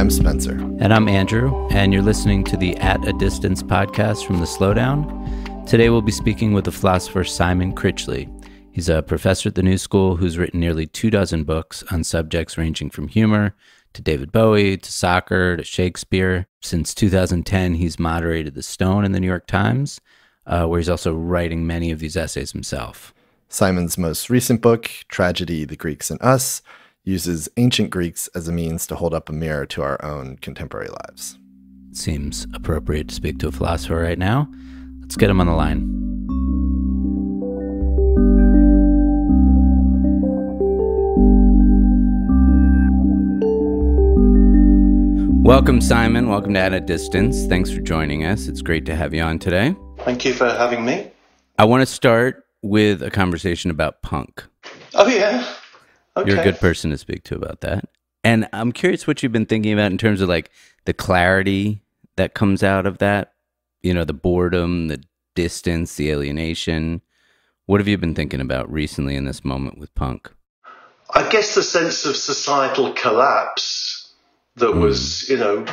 I'm Spencer. And I'm Andrew, and you're listening to the At a Distance podcast from the Slowdown. Today we'll be speaking with the philosopher Simon Critchley. He's a professor at the New School who's written nearly 24 books on subjects ranging from humor to David Bowie, to soccer, to Shakespeare. Since 2010, he's moderated The Stone in the New York Times, where he's also writing many of these essays himself. Simon's most recent book, Tragedy, the Greeks and Us, uses ancient Greeks as a means to hold up a mirror to our own contemporary lives. Seems appropriate to speak to a philosopher right now. Let's get him on the line. Welcome, Simon. Welcome to At a Distance. Thanks for joining us. It's great to have you on today. Thank you for having me. I want to start with a conversation about punk. Oh, yeah? Okay. You're a good person to speak to about that. And I'm curious what you've been thinking about in terms of like the clarity that comes out of that, you know, the boredom, the distance, the alienation. What have you been thinking about recently in this moment with punk? I guess the sense of societal collapse that was, you know,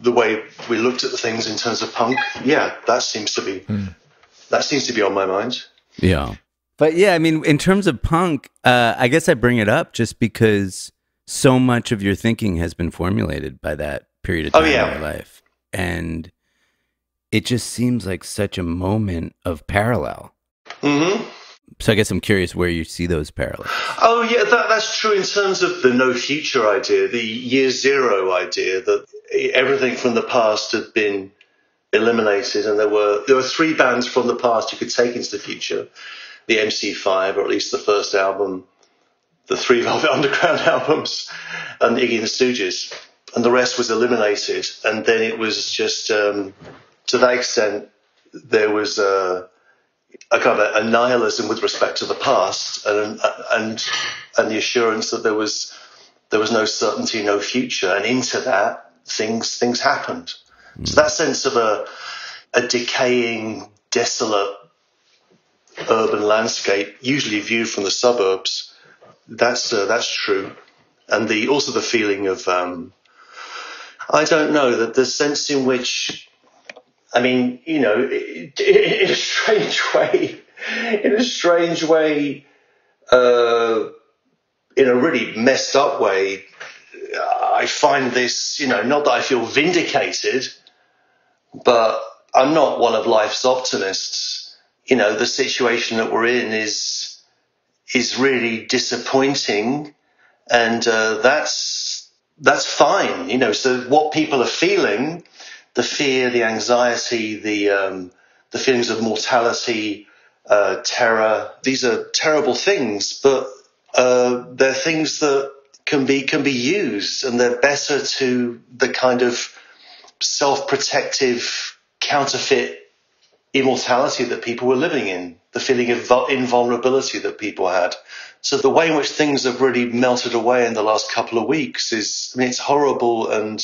the way we looked at the things in terms of punk. Yeah, that seems to be on my mind. Yeah. But yeah, I mean, in terms of punk, I guess I bring it up just because so much of your thinking has been formulated by that period of time in your life. And it just seems like such a moment of parallel. Mm-hmm. So I guess I'm curious where you see those parallels. Oh, yeah, that's true in terms of the no future idea, the year zero idea, that everything from the past had been eliminated. And there were three bands from the past you could take into the future. The MC5, or at least the first album, the three Velvet Underground albums, and Iggy and the Stooges. And the rest was eliminated. And then it was just, to that extent, there was a kind of a nihilism with respect to the past, and the assurance that there was no certainty, no future. And into that, things happened. So that sense of a decaying, desolate, urban landscape, usually viewed from the suburbs, that's true. And also the feeling of I don't know, that the sense in which, I mean, you know, in a strange way, in a really messed up way, I find this, you know, not that I feel vindicated, but I'm not one of life's optimists. You know, the situation that we're in is really disappointing, and that's fine. You know, so what people are feeling, the fear, the anxiety, the feelings of mortality, terror, these are terrible things, but they're things that can be used, and they're better to the kind of self-protective counterfeit immortality that people were living in, the feeling of invulnerability that people had. So the way in which things have really melted away in the last couple of weeks is, I mean, it's horrible. And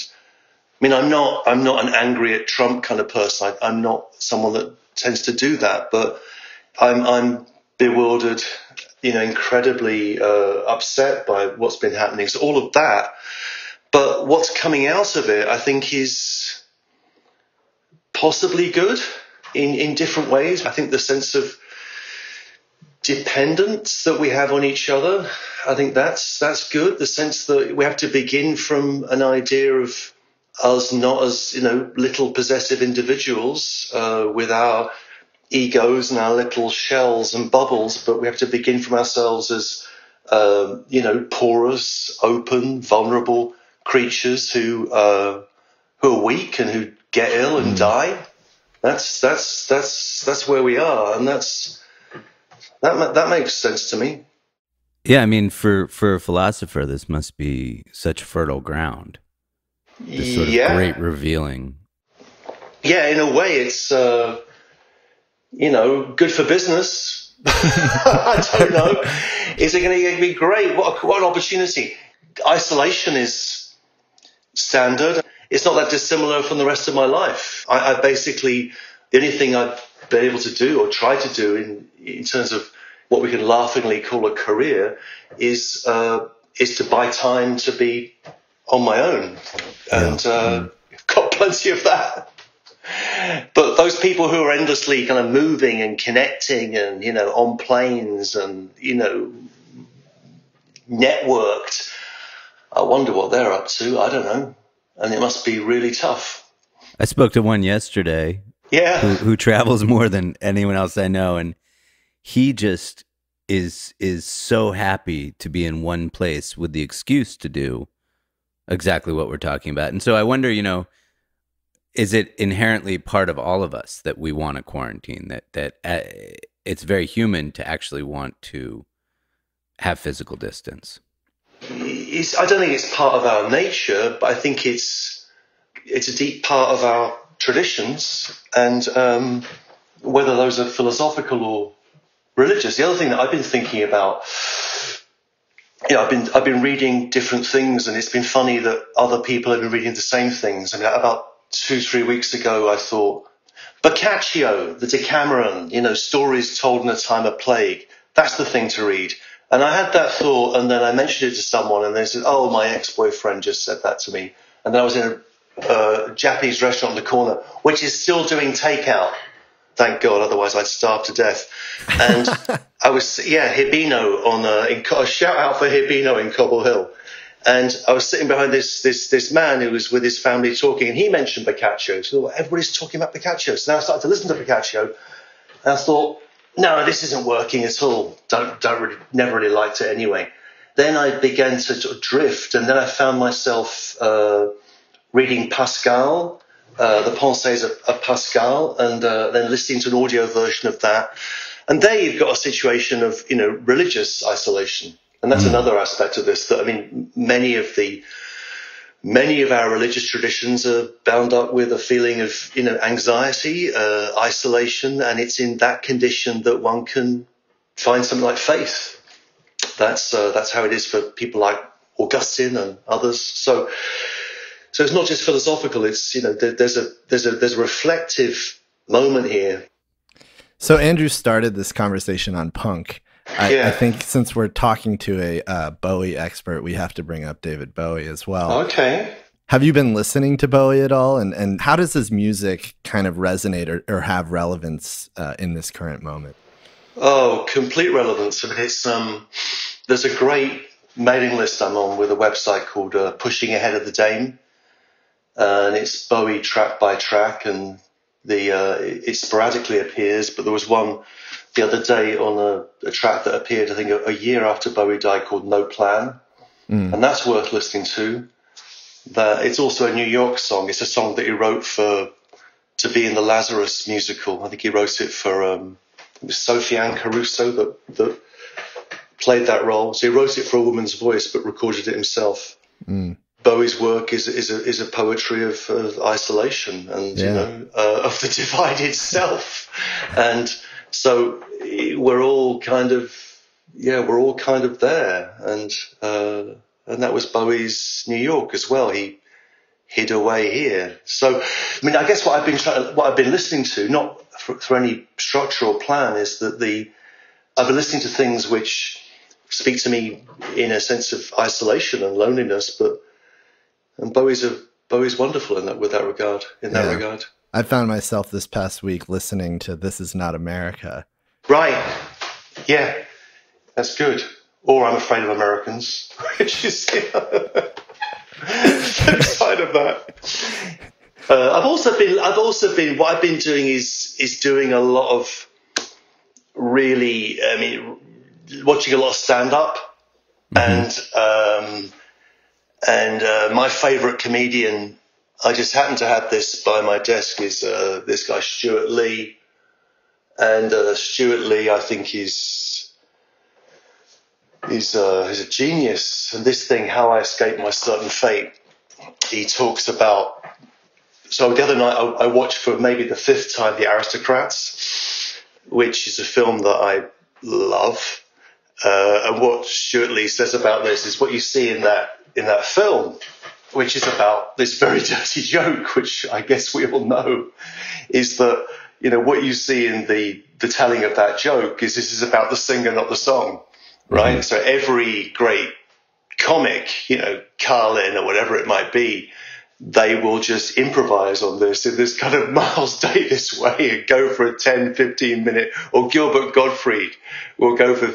I mean, I'm not an angry at Trump kind of person. I'm not someone that tends to do that, but I'm bewildered, you know, incredibly upset by what's been happening. So all of that, but what's coming out of it, I think, is possibly good. In different ways. I think the sense of dependence that we have on each other, I think that's good. The sense that we have to begin from an idea of us not as, you know, little possessive individuals with our egos and our little shells and bubbles, but we have to begin from ourselves as, you know, porous, open, vulnerable creatures who are weak and who get ill and die. That's where we are, and that makes sense to me. Yeah, I mean, for a philosopher, this must be such fertile ground. This sort of great revealing. Yeah, in a way, it's you know, good for business. I don't know. Is it going to be great? What an opportunity! Isolation is standard. It's not that dissimilar from the rest of my life. I basically, the only thing I've been able to do or try to do in terms of what we can laughingly call a career is to buy time to be on my own, and got plenty of that. But those people who are endlessly kind of moving and connecting and, you know, on planes and, you know, networked, I wonder what they're up to. I don't know. And it must be really tough. I spoke to one yesterday who travels more than anyone else I know, and he just is so happy to be in one place with the excuse to do exactly what we're talking about. And so I wonder, you know, is it inherently part of all of us that we want to quarantine, that it's very human to actually want to have physical distance? I don't think it's part of our nature, but I think it's a deep part of our traditions, and whether those are philosophical or religious. The other thing that I've been thinking about, you know, I've been reading different things, and it's been funny that other people have been reading the same things. I mean, about 2-3 weeks ago, I thought, Boccaccio, the Decameron, you know, stories told in a time of plague, that's the thing to read. And I had that thought, and then I mentioned it to someone, and they said, oh, my ex-boyfriend just said that to me. And then I was in a Japanese restaurant on the corner, which is still doing takeout. Thank God, otherwise I'd starve to death. And I was, Hibino a shout out for Hibino in Cobble Hill. And I was sitting behind this man who was with his family talking, and he mentioned Boccaccio. So everybody's talking about Boccaccio. So now I started to listen to Boccaccio, and I thought, no, this isn't working at all. Never really liked it anyway. Then I began to sort of drift, and then I found myself reading Pascal, the Pensées of Pascal, and then listening to an audio version of that. And there you've got a situation of, you know, religious isolation. And that's another aspect of this, that, I mean, many of our religious traditions are bound up with a feeling of, you know, anxiety, isolation, and it's in that condition that one can find something like faith. That's how it is for people like Augustine and others. So it's not just philosophical. It's, you know, there's a reflective moment here. So Andrew started this conversation on punk. I think since we're talking to a Bowie expert, we have to bring up David Bowie as well. Okay. Have you been listening to Bowie at all? And how does his music kind of resonate or have relevance in this current moment? Oh, complete relevance. I mean, it's there's a great mailing list I'm on with a website called Pushing Ahead of the Dame. And it's Bowie track by track, and it sporadically appears, but there was one the other day on a track that appeared, I think, a year after Bowie died, called No Plan. And that's worth listening to. It's also a New York song. It's a song that he wrote to be in the Lazarus musical. I think he wrote it for it was Sophie Ann Caruso that played that role. So he wrote it for a woman's voice, but recorded it himself. Bowie's work is a poetry of isolation and you know, of the divided self, and so we're all kind of there, and that was Bowie's New York as well. He hid away here. So I mean, I guess what I've been listening to, not for any structural plan, is that I've been listening to things which speak to me in a sense of isolation and loneliness, and Bowie's wonderful in that regard. I found myself this past week listening to "This Is Not America." Right. Yeah, that's good. Or "I'm Afraid of Americans," which is the flip side of that. I've also been. What I've been doing is doing a lot of really. I mean, watching a lot of stand up, and my favorite comedian, I just happen to have this by my desk, is this guy Stuart Lee. And Stuart Lee, I think he's a genius. And this thing, How I Escaped My Certain Fate, he talks about. So the other night I watched for maybe the 5th time The Aristocrats, which is a film that I love. And what Stuart Lee says about this is what you see in that film, which is about this very dirty joke, which I guess we all know, is that, you know, what you see in the telling of that joke is this is about the singer, not the song, right? So every great comic, you know, Carlin or whatever it might be, they will just improvise on this in this kind of Miles Davis way and go for a 10, 15 minute, or Gilbert Gottfried will go for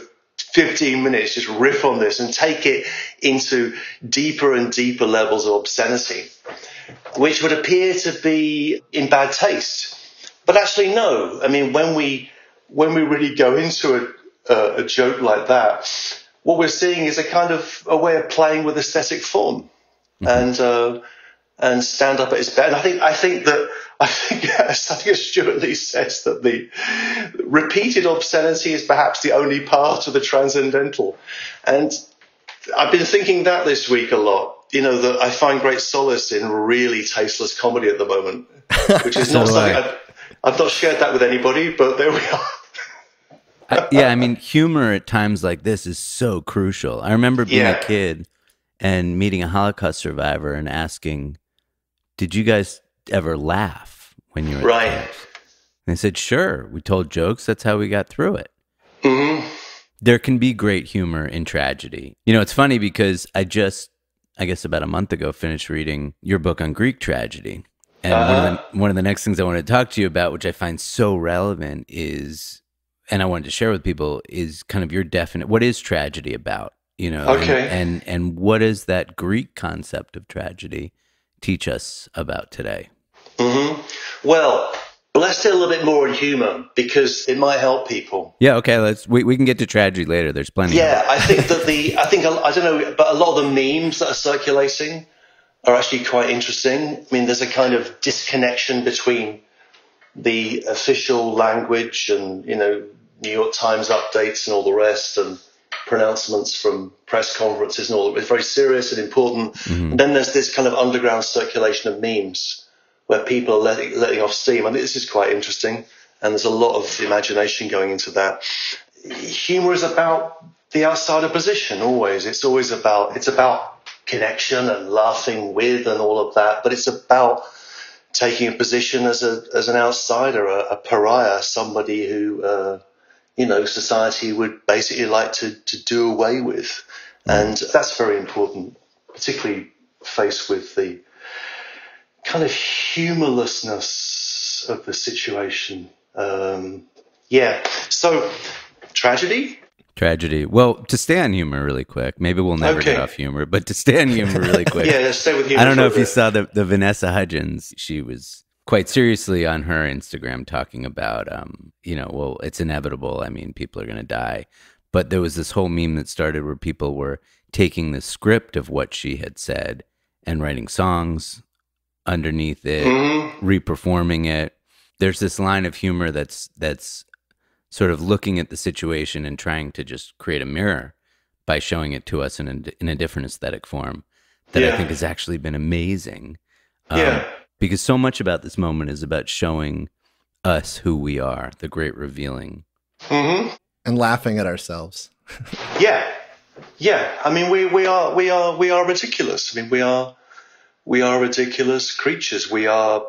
15 minutes, just riff on this and take it into deeper and deeper levels of obscenity, which would appear to be in bad taste. But actually, no. I mean, when we really go into a joke like that, what we're seeing is a kind of a way of playing with aesthetic form, and stand up at his best. And I think as Stuart Lee says, that the repeated obscenity is perhaps the only part of the transcendental. And I've been thinking that this week a lot. You know, that I find great solace in really tasteless comedy at the moment, which is not something I've not shared that with anybody, but there we are. Yeah, I mean, humor at times like this is so crucial. I remember being a kid and meeting a Holocaust survivor and asking, did you guys ever laugh when you were right? kids? And they said, sure. We told jokes. That's how we got through it. Mm-hmm. There can be great humor in tragedy. You know, it's funny because I guess about a month ago, finished reading your book on Greek tragedy. And one of the next things I wanted to talk to you about, which I find so relevant, is, and I wanted to share with people, is kind of your definite, what is tragedy about? You know, okay. and what is that Greek concept of tragedy teach us about today? Mm-hmm. Well, let's do a little bit more on humor because it might help people. Yeah, okay. We can get to tragedy later. There's plenty. Yeah, I think that I don't know, but a lot of the memes that are circulating are actually quite interesting. I mean, there's a kind of disconnection between the official language and, you know, New York Times updates and all the rest, and pronouncements from press conferences and all that. It's very serious and important. Mm-hmm. And then there's this kind of underground circulation of memes where people are letting off steam. I think this is quite interesting, and there's a lot of imagination going into that. Humor is about the outsider position always. It's about connection and laughing with and all of that, but it's about taking a position as an outsider, a pariah, somebody who you know, society would basically like to do away with. And that's very important, particularly faced with the kind of humorlessness of the situation. So tragedy? Tragedy. Well, to stay on humor really quick, maybe we'll never get off humor, but to stay on humor really quick. Yeah, let's stay with humor. I don't know if you saw the Vanessa Hudgens. She was quite seriously on her Instagram talking about, you know, well, it's inevitable. I mean, people are going to die. But there was this whole meme that started where people were taking the script of what she had said and writing songs underneath it, reperforming it. There's this line of humor that's sort of looking at the situation and trying to just create a mirror by showing it to us in a different aesthetic form that I think has actually been amazing. Because so much about this moment is about showing us who we are, the great revealing. Mm-hmm. And laughing at ourselves. Yeah. I mean, we are ridiculous. I mean, we are ridiculous creatures. We are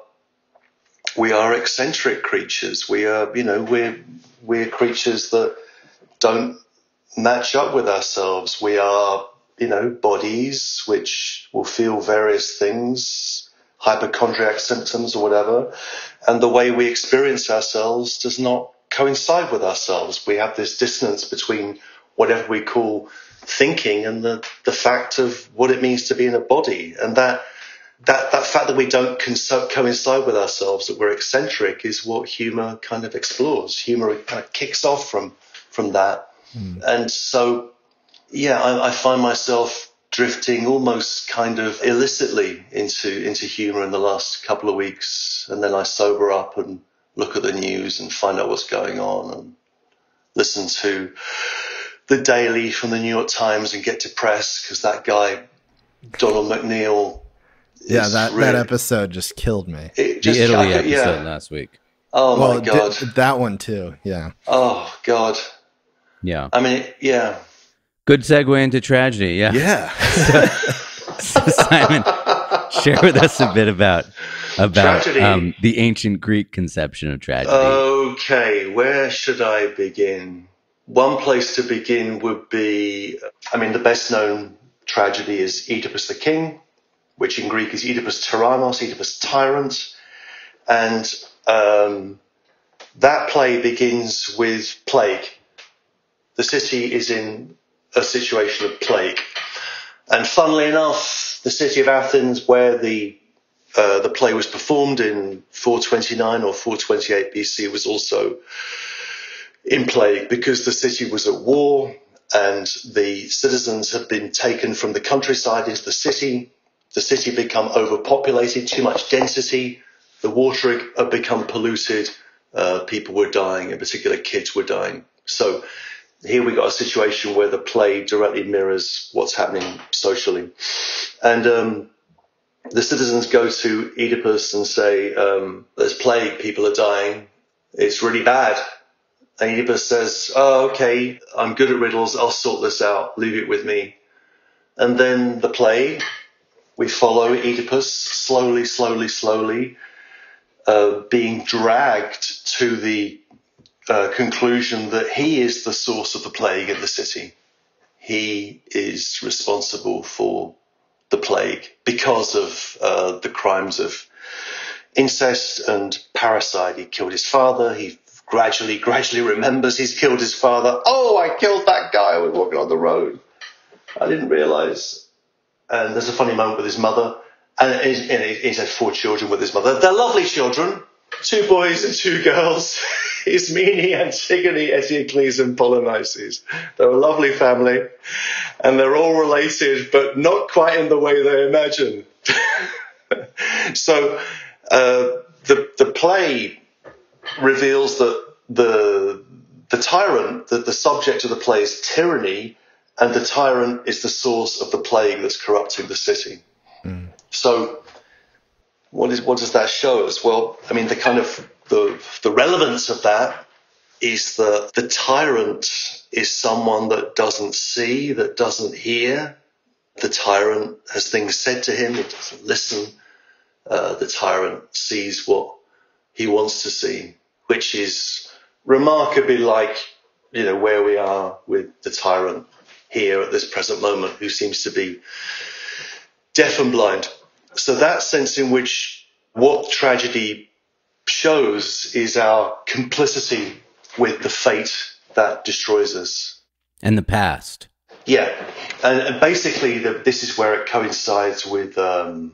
eccentric creatures. We are, you know, we're creatures that don't match up with ourselves. We are, you know, bodies which will feel various things, hypochondriac symptoms or whatever, and the way we experience ourselves does not coincide with ourselves. We have this dissonance between whatever we call thinking and the fact of what it means to be in a body. And that fact that we don't coincide with ourselves, that we're eccentric, is what humor kind of explores. Humor kind of kicks off from that. And so, I find myself drifting almost kind of illicitly into humor in the last couple of weeks, and then I sober up and look at the news and find out what's going on and listen to the Daily from the New York Times and get depressed because that guy Donald McNeil. That episode just killed me. The Italy episode last week. Oh my God, that one too. Yeah. Oh God. Yeah. I mean, yeah. Good segue into tragedy. Yeah. Yeah. So Simon, share with us a bit about the ancient Greek conception of tragedy. Okay, where should I begin? One place to begin would be, I mean, the best known tragedy is Oedipus the king, which in Greek is Oedipus tyrannos, Oedipus tyrant. And that play begins with plague. The city is in a situation of plague. And funnily enough, the city of Athens, where the play was performed in 429 or 428 BC, was also in plague because the city was at war and the citizens had been taken from the countryside into the city. The city become overpopulated, too much density. The water had become polluted. People were dying, in particular kids were dying. So here we got a situation where the play directly mirrors what's happening socially. And the citizens go to Oedipus and say, there's plague, people are dying, it's really bad. And Oedipus says, oh, okay, I'm good at riddles, I'll sort this out, leave it with me. And then the play, we follow Oedipus slowly, being dragged to the conclusion that he is the source of the plague in the city. He is responsible for the plague because of the crimes of incest and parricide. He killed his father. He gradually remembers he's killed his father. Oh, I killed that guy I was walking on the road. I didn't realize. And there's a funny moment with his mother. And he's had 4 children with his mother. They're lovely children. 2 boys and 2 girls. Ismene, Antigone, Eteocles, and Polynices. They're a lovely family, and they're all related, but not quite in the way they imagine. So the play reveals that the tyrant, that the subject of the play is tyranny, and the tyrant is the source of the plague that's corrupting the city. Mm. So what does that show us? Well, I mean, the relevance of that is that the tyrant is someone that doesn't see, that doesn't hear. The tyrant has things said to him, he doesn't listen. The tyrant sees what he wants to see, which is remarkably like, where we are with the tyrant here at this present moment, who seems to be deaf and blind. So that sense in which what tragedy shows is our complicity with the fate that destroys us. And the past. Yeah. And basically this is where it coincides with the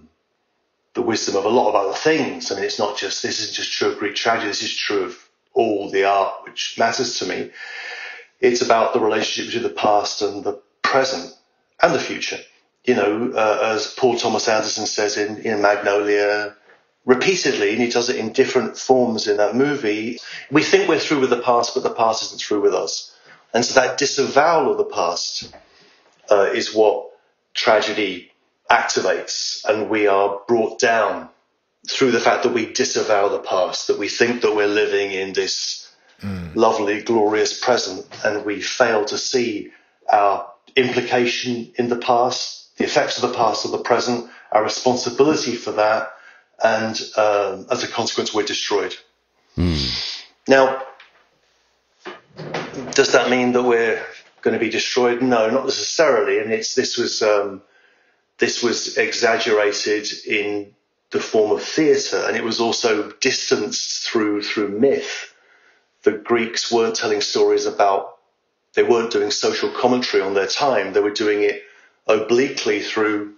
wisdom of a lot of other things. I mean, this isn't just true of Greek tragedy, this is true of all the art which matters to me. It's about the relationship between the past and the present and the future. As Paul Thomas Anderson says in Magnolia, repeatedly, and he does it in different forms in that movie, we think we're through with the past, but the past isn't through with us. And so that disavowal of the past is what tragedy activates, and we are brought down through the fact that we disavow the past, that we think that we're living in this lovely, glorious present, and we fail to see our implication in the past, the effects of the past on the present, our responsibility for that, and as a consequence, we're destroyed. Now, does that mean that we're going to be destroyed? No, not necessarily. And this was exaggerated in the form of theatre, and it was also distanced through myth. The Greeks weren't telling stories they weren't doing social commentary on their time. They were doing it obliquely through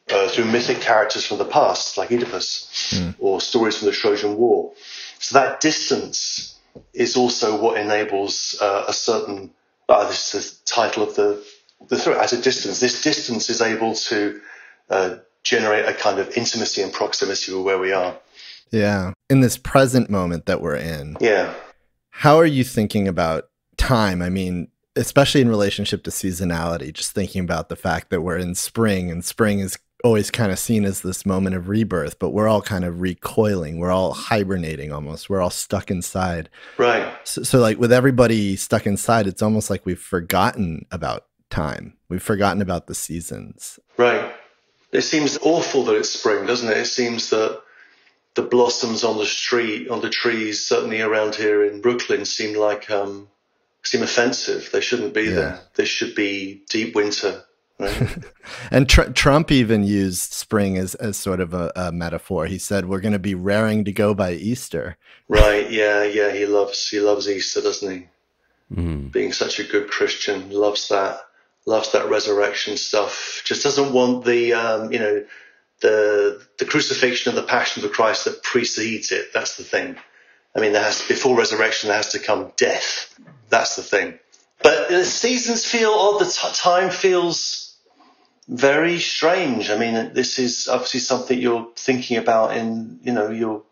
mythic characters from the past, like Oedipus, or stories from the Trojan War. So that distance is also what enables a certain, this is the title of the threat, at a distance. This distance is able to generate a kind of intimacy and proximity with where we are. Yeah. In this present moment that we're in. Yeah. How are you thinking about time? I mean, especially in relationship to seasonality, just thinking about the fact that we're in spring, and spring is always kind of seen as this moment of rebirth, but we're all kind of recoiling. We're all hibernating almost. We're all stuck inside. Right. So like with everybody stuck inside, it's almost like we've forgotten about time. We've forgotten about the seasons. Right. It seems awful that it's spring, doesn't it? It seems that the blossoms on the trees, certainly around here in Brooklyn, seem offensive. They shouldn't be there. They should be deep winter. Right? And Trump even used spring as sort of a metaphor. He said, we're going to be raring to go by Easter. Right, yeah. He loves Easter, doesn't he? Mm. Being such a good Christian, loves that resurrection stuff. Just doesn't want the crucifixion and the passion of Christ that precedes it. That's the thing. I mean, before resurrection, there has to come death. That's the thing. But the seasons feel odd. The time feels very strange. I mean, this is obviously something you're thinking about in, your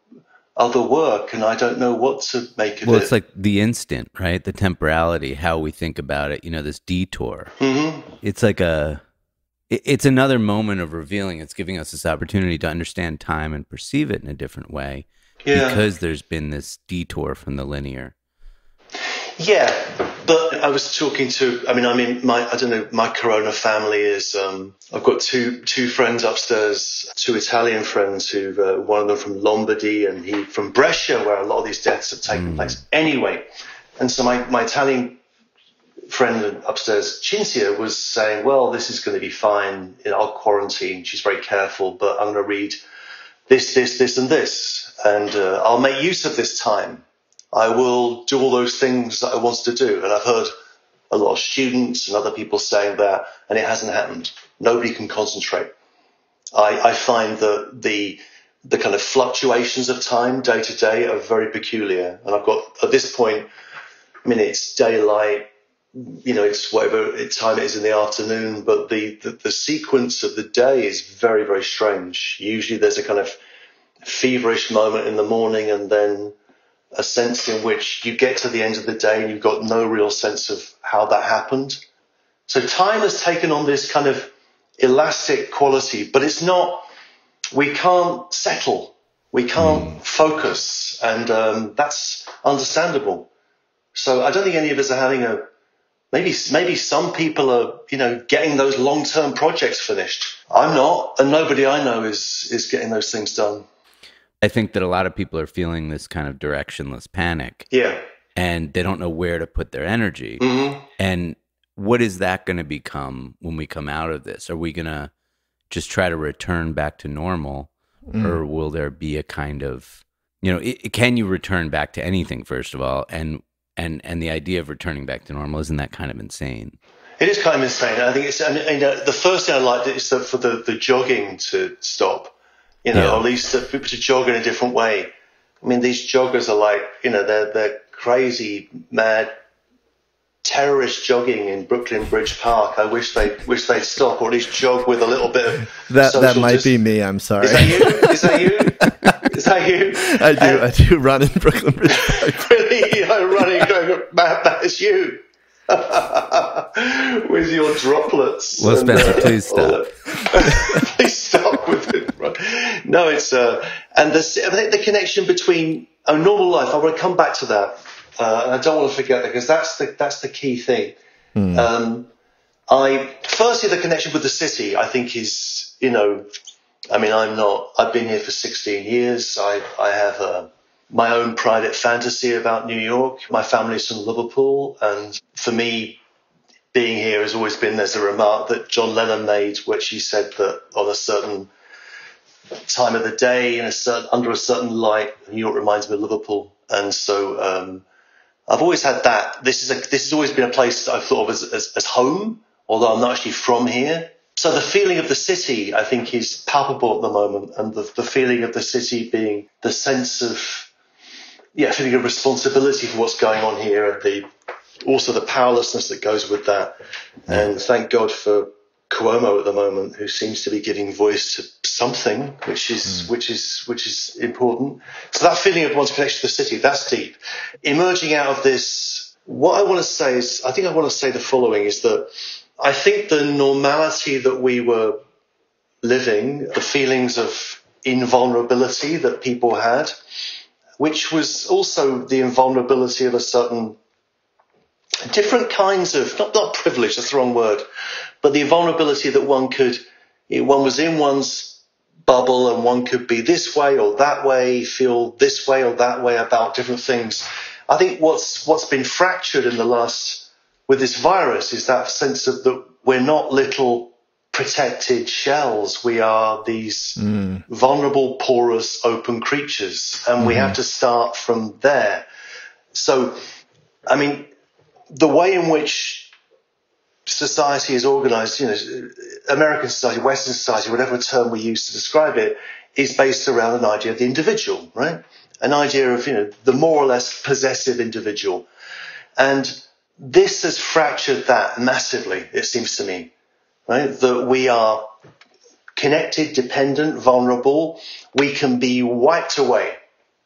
other work, and I don't know what to make of it. Well, it's like the instant, right? The temporality, how we think about it, this detour. Mm-hmm. It's like it's another moment of revealing. It's giving us this opportunity to understand time and perceive it in a different way. Yeah. Because there's been this detour from the linear. Yeah, but I was talking to, my Corona family is, I've got two friends upstairs, two Italian friends one of them from Lombardy and he from Brescia, where a lot of these deaths have taken place. Anyway, and so my Italian friend upstairs, Cinzia, was saying, well, this is going to be fine. I'll quarantine. She's very careful, but I'm going to read this, and this, and I'll make use of this time. I will do all those things that I wanted to do. And I've heard a lot of students and other people saying that, and it hasn't happened. Nobody can concentrate. I find that the kind of fluctuations of time day to day are very peculiar. And I've got, at this point, it's daylight, it's whatever time it is in the afternoon, but the sequence of the day is very, very strange. Usually there's a kind of feverish moment in the morning and then a sense in which you get to the end of the day and you've got no real sense of how that happened. So time has taken on this kind of elastic quality, but it's not, we can't settle, we can't focus, and that's understandable. So I don't think any of us are having maybe some people are, getting those long-term projects finished. I'm not, and nobody I know is getting those things done. I think that a lot of people are feeling this kind of directionless panic. Yeah. And they don't know where to put their energy. Mm-hmm. And what is that going to become when we come out of this? Are we going to just try to return back to normal? Or will there be a kind of, can you return back to anything, first of all? And the idea of returning back to normal, isn't that kind of insane? It is kind of insane. I think the first thing I liked is for the jogging to stop. Or at least people to jog in a different way. I mean, these joggers are like, they're crazy, mad, terrorist jogging in Brooklyn Bridge Park. I wish they'd stop, or at least jog with a little bit of that might be me. I'm sorry. Is that you? I do run in Brooklyn Bridge Park. Really, running, going, that is you. With your droplets. Well, Spencer, please stop. Please stop with it. No, it's and I think the connection between normal life. I want to come back to that, and I don't want to forget that, because that's the key thing. Firstly, the connection with the city, I think, is I've been here for 16 years. I have my own private fantasy about New York. My family's from Liverpool, and for me, being here has always been, there's a remark that John Lennon made, which he said that on a certain time of the day, under a certain light, New York reminds me of Liverpool. And so I've always had that. This has always been a place that I've thought of as home, although I'm not actually from here. So the feeling of the city, I think, is palpable at the moment, and the feeling of the city being the sense of, feeling of responsibility for what's going on here, and also the powerlessness that goes with that. And thank God for Cuomo at the moment, who seems to be giving voice to something, which is important. So that feeling of one's connection to the city, that's deep. Emerging out of this, what I want to say is, I think I want to say the following, is that I think the normality that we were living, the feelings of invulnerability that people had, which was also the invulnerability of a certain different kinds of, not privilege, that's the wrong word, but the invulnerability that one was in one's bubble, and one could be this way or that way, feel this way or that way about different things. I think what's been fractured with this virus is that sense of that we're not little protected shells. We are these vulnerable, porous, open creatures, and we have to start from there. So, I mean, the way in which society is organized, you know, American society, Western society, whatever term we use to describe it, is based around an idea of the individual, right? An idea of, you know, the more or less possessive individual. And this has fractured that massively, it seems to me, right? That we are connected, dependent, vulnerable. We can be wiped away,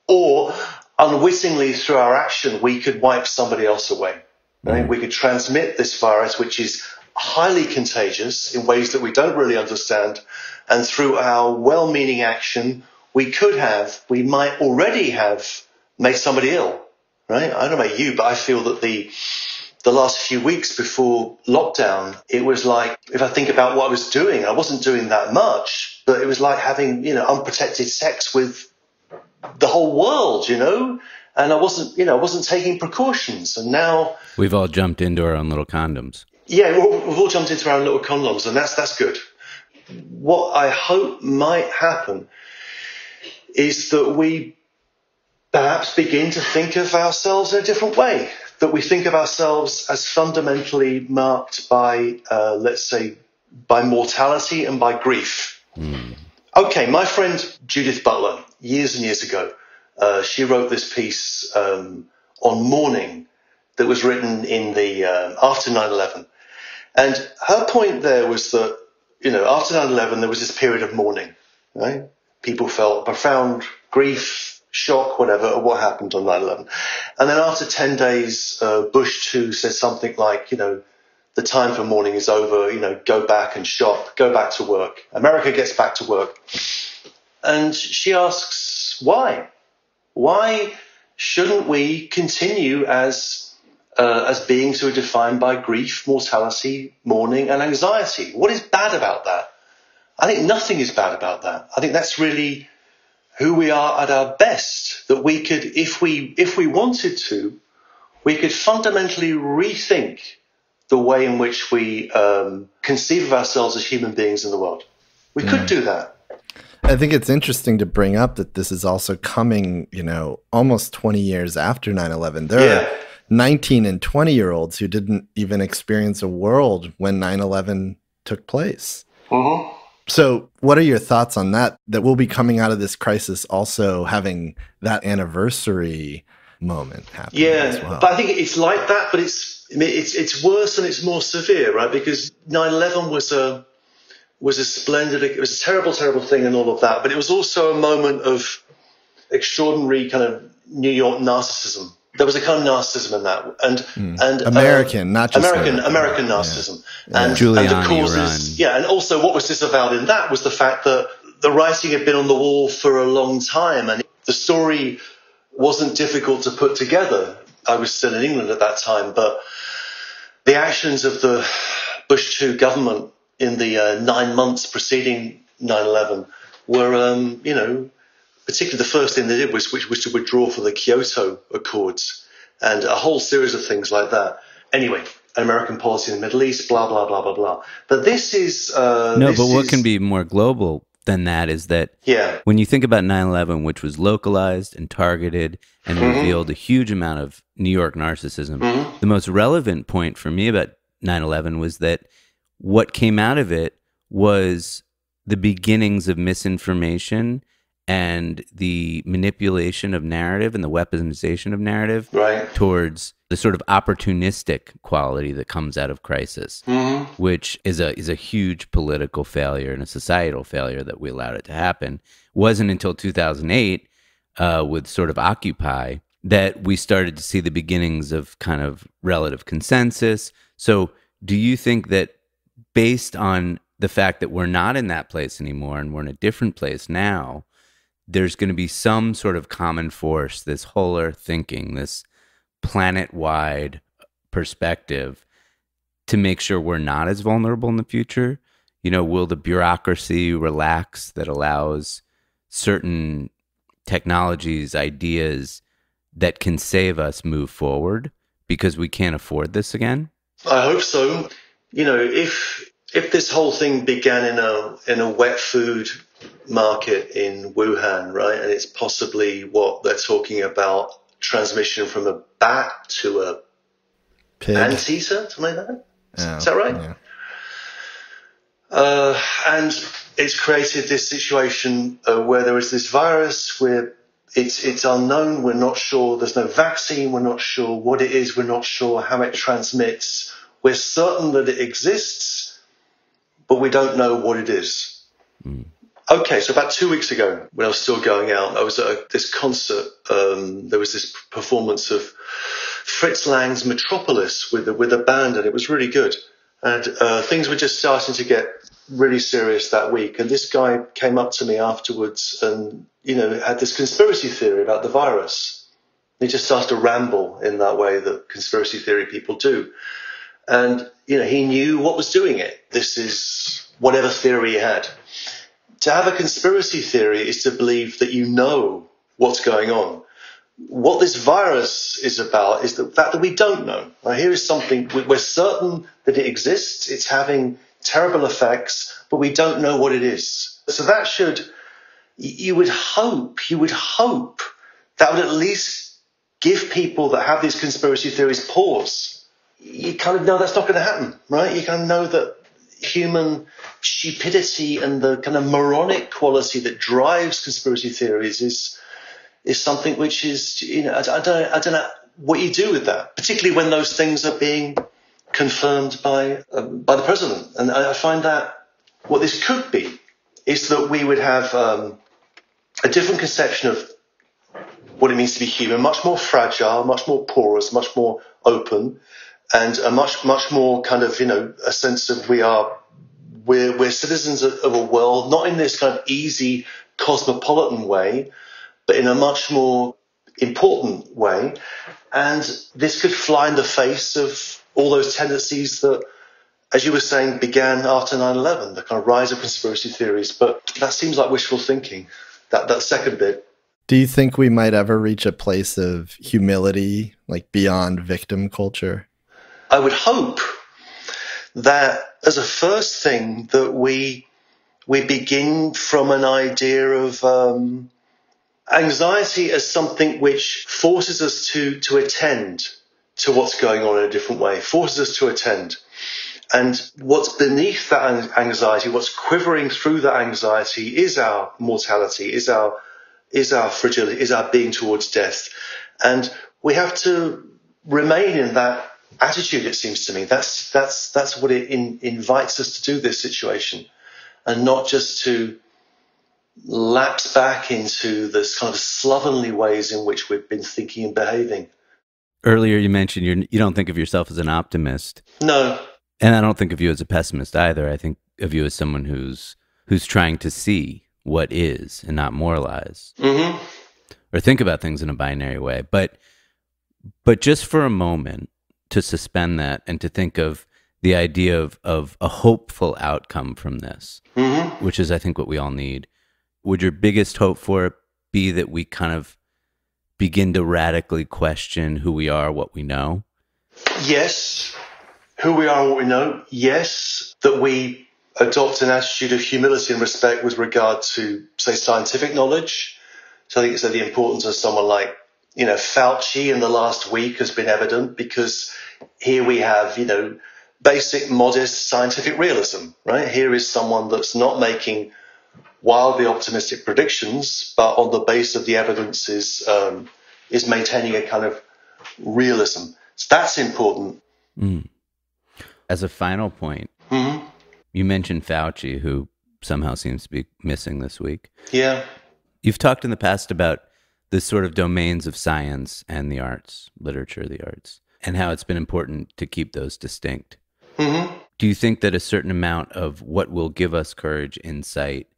or unwittingly through our action, we could wipe somebody else away. Right? We could transmit this virus, which is highly contagious in ways that we don't really understand. And through our well-meaning action, we might already have made somebody ill. Right? I don't know about you, but I feel that the last few weeks before lockdown, it was like, if I think about what I was doing, I wasn't doing that much, but it was like having, you know, unprotected sex with the whole world, you know? And I wasn't taking precautions. And now we've all jumped into our own little condoms. Yeah, we've all jumped into our own little condoms, and that's good. What I hope might happen is that we perhaps begin to think of ourselves in a different way. That we think of ourselves as fundamentally marked by, let's say, by mortality and by grief. Okay, my friend Judith Butler, years and years ago, she wrote this piece on mourning that was written in the after 9/11. And her point there was that, you know, after 9/11, there was this period of mourning, right? People felt profound grief, shock, whatever, of what happened on 9/11. And then after 10 days, Bush 2 says something like, you know, the time for mourning is over, you know, go back and shop, go back to work. America gets back to work. And she asks, why? Why shouldn't we continue as beings who are defined by grief, mortality, mourning, and anxiety? What is bad about that? I think nothing is bad about that. I think that's really who we are at our best. That we could, if we wanted to, we could fundamentally rethink the way in which we conceive of ourselves as human beings in the world. We could do that. I think it's interesting to bring up that this is also coming, you know, almost 20 years after 9/11. There are 19 and 20-year-olds who didn't even experience a world when 9/11 took place. So what are your thoughts on that we'll be coming out of this crisis also having that anniversary moment happen as well? But I think it's like that, but it's worse and it's more severe, right? Because 9/11 was a splendid, it was a terrible, terrible thing and all of that, but it was also a moment of extraordinary kind of New York narcissism. There was a kind of narcissism in that, and American, not just American narcissism, and Giuliani the causes. And also what was disavowed in that was the fact that the writing had been on the wall for a long time, and the story wasn't difficult to put together. I was still in England at that time, but the actions of the Bush 2 government in the 9 months preceding 9/11 were, you know, particularly the first thing they did was to withdraw from the Kyoto Accords and a whole series of things like that. Anyway, American policy in the Middle East, blah, blah, blah, blah, blah. But this is... what can be more global than that is that when you think about 9/11, which was localized and targeted and revealed a huge amount of New York narcissism, the most relevant point for me about 9/11 was that what came out of it was the beginnings of misinformation and the manipulation of narrative and the weaponization of narrative towards the sort of opportunistic quality that comes out of crisis, which is a huge political failure and a societal failure that we allowed it to happen. It wasn't until 2008 with sort of Occupy that we started to see the beginnings of kind of relative consensus. So do you think that based on the fact that we're not in that place anymore and we're in a different place now, there's going to be some sort of common force, this whole earth thinking, this planet-wide perspective to make sure we're not as vulnerable in the future? You know, will the bureaucracy relax that allows certain technologies, ideas that can save us move forward because we can't afford this again? I hope so. You know, if if this whole thing began in a wet food market in Wuhan, right, and it's possibly what they're talking about, transmission from a bat to a pig, anteater, something like that. Is that right? Yeah. And it's created this situation where there is this virus where it's unknown. We're not sure. There's no vaccine. We're not sure what it is. We're not sure how it transmits. We're certain that it exists, but we don't know what it is. Mm. Okay, so about 2 weeks ago, when I was still going out, I was at this concert. There was this performance of Fritz Lang's Metropolis with a band, and it was really good. And things were just starting to get really serious that week. And this guy came up to me afterwards and, had this conspiracy theory about the virus. He just started to ramble in that way that conspiracy theory people do. And, he knew what was doing it. This is whatever theory he had. To have a conspiracy theory is to believe that you know what's going on. What this virus is about is the fact that we don't know. Now, here is something, we're certain that it exists, it's having terrible effects, but we don't know what it is. So that you would hope that would at least give people that have these conspiracy theories pause. You kind of know that's not going to happen, right? You kind of know that human stupidity and the kind of moronic quality that drives conspiracy theories is something which is, I don't know what you do with that, particularly when those things are being confirmed by the president. And I find that what this could be is that we would have a different conception of what it means to be human, much more fragile, much more porous, much more open, and a much more kind of, a sense of we're citizens of a world, not in this kind of easy cosmopolitan way, but in a much more important way. And this could fly in the face of all those tendencies that, as you were saying, began after 9/11, the kind of rise of conspiracy theories. But that seems like wishful thinking, that second bit. Do you think we might ever reach a place of humility, like beyond victim culture? I would hope that as a first thing that we begin from an idea of anxiety as something which forces us to attend to what's going on in a different way, forces us to attend. And what's beneath that anxiety, what's quivering through that anxiety is our mortality, is our fragility, is our being towards death. And we have to remain in that attitude, it seems to me. That's what it invites us to do, this situation, and not just to lapse back into this kind of slovenly ways in which we've been thinking and behaving. Earlier you mentioned you don't think of yourself as an optimist. No. And I don't think of you as a pessimist either. I think of you as someone who's trying to see what is and not moralize. Mm-hmm. Or think about things in a binary way. But just for a moment, to suspend that and to think of the idea of a hopeful outcome from this, mm-hmm. which is, I think, what we all need. Would your biggest hope for it be that we kind of begin to radically question who we are, what we know? Yes. Who we are and what we know. Yes. That we adopt an attitude of humility and respect with regard to, say, scientific knowledge. So I think the importance of someone like, Fauci in the last week has been evident, because here we have, basic, modest scientific realism, right? Here is someone that's not making wildly optimistic predictions, but on the base of the evidence is maintaining a kind of realism. So that's important. Mm. As a final point, mm-hmm. you mentioned Fauci, who somehow seems to be missing this week. Yeah. You've talked in the past about the sort of domains of science and the arts, literature, the arts, and how it's been important to keep those distinct. Mm-hmm. Do you think that a certain amount of what will give us courage, insight,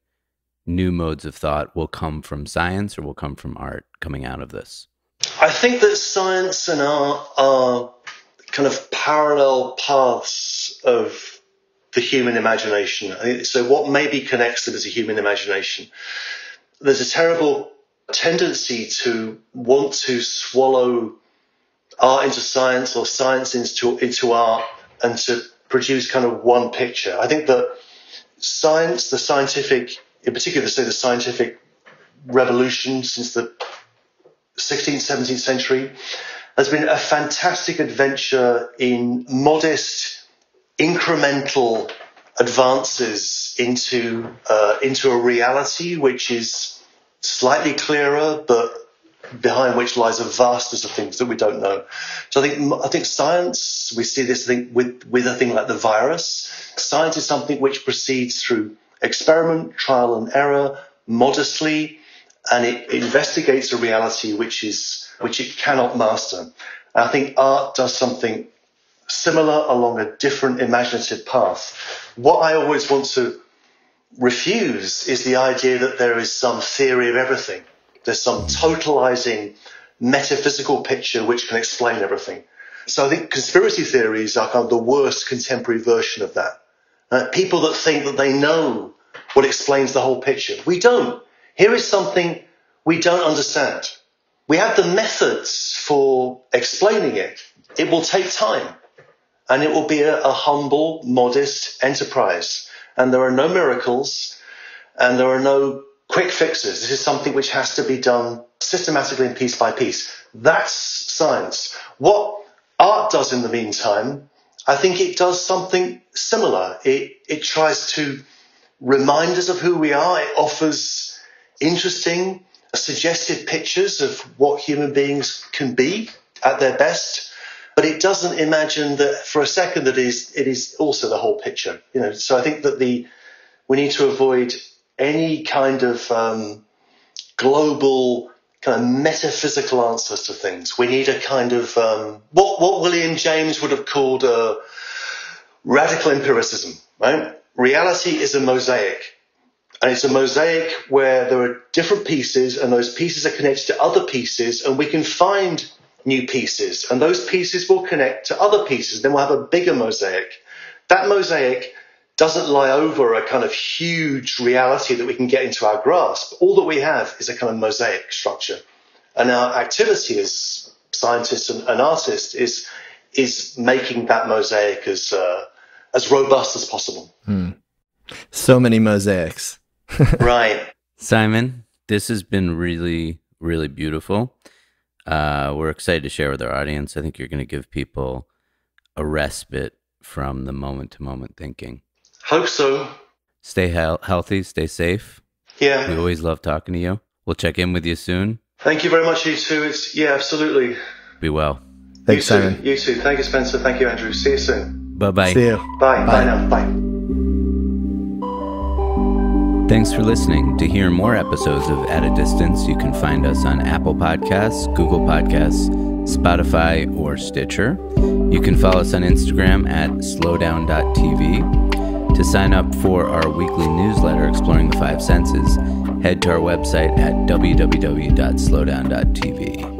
new modes of thought will come from science or will come from art coming out of this? I think that science and art are kind of parallel paths of the human imagination. So what maybe connects them is a human imagination. There's a terrible tendency to want to swallow art into science or science into art, and to produce kind of one picture. I think that science, the scientific, in particular, say the scientific revolution since the 16th, 17th century, has been a fantastic adventure in modest, incremental advances into a reality which is slightly clearer, but behind which lies a vastness of things that we don't know. So I think science, we see this thing with a thing like the virus. Science is something which proceeds through experiment, trial and error, modestly, and it investigates a reality which it cannot master. And I think art does something similar along a different imaginative path. What I always want to refuse is the idea that there is some theory of everything. There's some totalizing metaphysical picture which can explain everything. So I think conspiracy theories are kind of the worst contemporary version of that. People that think that they know what explains the whole picture. We don't. Here is something we don't understand. We have the methods for explaining it. It will take time. And it will be a humble, modest enterprise. And there are no miracles. And there are no quick fixes. This is something which has to be done systematically and piece by piece. That's science. What art does in the meantime, I think it does something similar. It tries to remind us of who we are. It offers interesting, suggestive pictures of what human beings can be at their best. But it doesn't imagine that for a second that it is also the whole picture. So I think that we need to avoid any kind of global, kind of metaphysical answers to things. We need a kind of what William James would have called radical empiricism. Right? Reality is a mosaic, and it's a mosaic where there are different pieces, and those pieces are connected to other pieces, and we can find new pieces, and those pieces will connect to other pieces. Then we'll have a bigger mosaic. That mosaic doesn't lie over a kind of huge reality that we can get into our grasp. All that we have is a kind of mosaic structure. And our activity as scientists and artists is making that mosaic as robust as possible. So many mosaics. Right. Simon, this has been really, really beautiful. We're excited to share with our audience. I think you're going to give people a respite from the moment-to-moment thinking. Hope so. Stay healthy, stay safe. Yeah. We always love talking to you. We'll check in with you soon. Thank you very much, you two. Absolutely. Be well. Thanks, Simon. You too. Thank you, Spencer. Thank you, Andrew. See you soon. Bye-bye. See you. Bye. Bye now. Bye. Thanks for listening. To hear more episodes of At a Distance, you can find us on Apple Podcasts, Google Podcasts, Spotify, or Stitcher. You can follow us on Instagram at slowdown.tv. To sign up for our weekly newsletter exploring the five senses, head to our website at www.slowdown.tv.